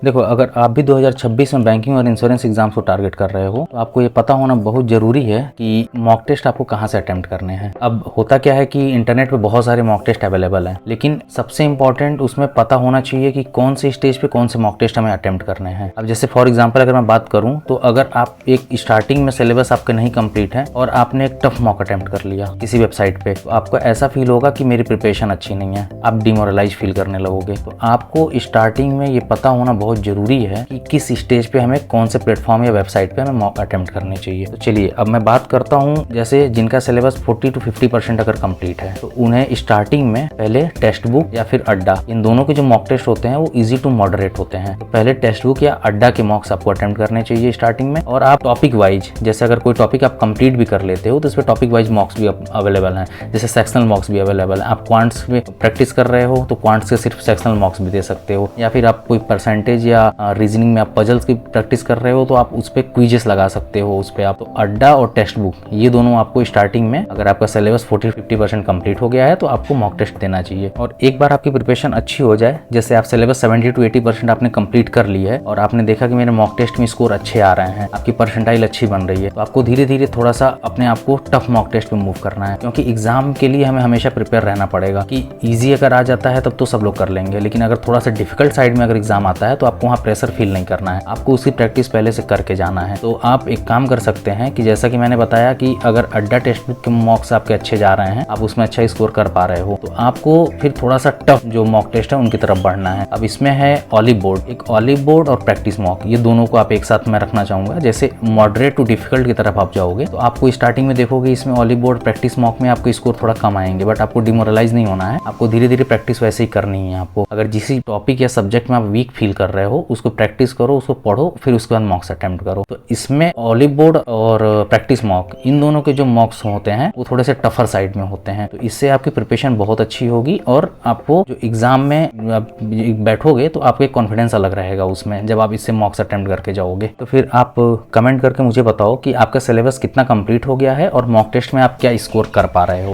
देखो, अगर आप भी 2026 में बैंकिंग और इंश्योरेंस एग्जाम्स को टारगेट कर रहे हो तो आपको ये पता होना बहुत ज़रूरी है कि मॉक टेस्ट आपको कहाँ से अटेम्प्ट करने हैं। अब होता क्या है कि इंटरनेट पे बहुत सारे मॉक टेस्ट अवेलेबल हैं, लेकिन सबसे इंपॉर्टेंट उसमें पता होना चाहिए कि कौन से स्टेज पे कौन से मॉक टेस्ट हमें अटेम्प्ट करने हैं। अब जैसे फॉर एग्जाम्पल अगर मैं बात करूँ तो अगर आप एक स्टार्टिंग में सिलेबस आपका नहीं कंप्लीट है और आपने एक टफ मॉक अटेम्प्ट कर लिया किसी वेबसाइट पे, तो आपको ऐसा फील होगा कि मेरी प्रिपरेशन अच्छी नहीं है, आप डिमोरलाइज फील करने लगोगे। तो आपको स्टार्टिंग में ये पता होना बहुत जरूरी है कि किस स्टेज पे हमें कौन से प्लेटफॉर्म या वेबसाइट पे हमें मॉक अटेम्प्ट करनी चाहिए। तो चलिए अब मैं बात करता हूँ, जैसे जिनका सिलेबस 40 to 50% अगर कंप्लीट है तो उन्हें स्टार्टिंग में पहले टेक्स्ट बुक या फिर अड्डा, इन दोनों के जो मॉक टेस्ट होते हैं वो इजी टू मॉडरेट होते हैं। तो पहले टेक्स्ट बुक या अड्डा के मॉक्स आपको अटेम्प्ट करने चाहिए स्टार्टिंग में। और आप टॉपिक वाइज, जैसे अगर कोई टॉपिक आप कंप्लीट भी कर लेते हो तो इस पर टॉपिक वाइज मॉक्स भी अवेलेबल हैं, जैसे सेक्शनल मॉक्स भी अवेलेबल है। आप क्वांट्स में प्रैक्टिस कर रहे हो तो क्वांट्स के सिर्फ सेक्शनल मॉक्स भी दे सकते हो, या फिर आप कोई परसेंटेज या रीजनिंग में आप पजल्स की प्रैक्टिस कर रहे हो तो आप उस पर क्विजेस लगा सकते हो उस पर आप। तो अड्डा और टेक्स्ट बुक ये दोनों आपको स्टार्टिंग में, अगर आपका सिलेबस 40-50% कंप्लीट हो गया है तो आपको मॉक टेस्ट देना चाहिए। और एक बार आपकी प्रिपरेशन अच्छी हो जाए, जैसे आप सिलेबस 70 to 80% आपने कंप्लीट कर ली है और आपने देखा कि मेरे मॉक टेस्ट में स्कोर अच्छे आ रहे हैं, आपकी परसेंटाइल अच्छी बन रही है, तो आपको धीरे धीरे थोड़ा सा अपने आप को टफ मॉक टेस्ट पे मूव करना है। क्योंकि एग्जाम के लिए हमें हमेशा प्रिपेयर रहना पड़ेगा कि ईजी अगर आ जाता है तब तो सब लोग कर लेंगे, लेकिन अगर थोड़ा सा डिफिकल्ट साइड में अगर एग्जाम आता है तो आपको वहाँ प्रेशर फील नहीं करना है, आपको उसकी प्रैक्टिस पहले से करके जाना है। तो आप एक काम कर सकते हैं कि जैसा कि मैंने बताया कि अगर अड्डा टेक्स्ट बुक के मॉक्स आपके अच्छे जा रहे हैं, आप उसमें अच्छा स्कोर कर पा रहे हो, तो आपको फिर थोड़ा सा टफ जो मॉक टेस्ट है उनकी तरफ बढ़ना है। अब इसमें है ऑलिव बोर्ड, एक ऑलिव बोर्ड और प्रैक्टिस मॉक, ये दोनों को आप एक साथ में रखना चाहूंगा। जैसे मॉडरेट टू डिफिकल्ट की तरफ आप जाओगे तो आपको स्टार्टिंग में देखोगे इसमें ऑलिव बोर्ड प्रैक्टिस मॉक में आपको स्कोर थोड़ा कम आएंगे, बट आपको डिमोरलाइज नहीं होना है, आपको धीरे धीरे प्रैक्टिस वैसे ही करनी है। आपको अगर जिस टॉपिक या सब्जेक्ट में आप वीक फील कर रहे हो उसको प्रैक्टिस करो, उसको पढ़ो, फिर उसके बाद मॉक्स अटेम्प्ट करो। तो इसमें ऑलिव बोर्ड और प्रैक्टिस मॉक, इन दोनों के जो मॉक्स होते हैं वो थोड़े से टफर साइड में होते हैं, तो इससे आपकी प्रिपरेशन बहुत अच्छी होगी और आपको जो एग्जाम में आप बैठोगे तो आपको एक कॉन्फिडेंस अलग रहेगा उसमें, जब आप इससे मॉक्स अटेम्प्ट करके जाओगे। तो फिर आप कमेंट करके मुझे बताओ कि आपका सिलेबस कितना कंप्लीट हो गया है और मॉक टेस्ट में आप क्या स्कोर कर पा रहे हो।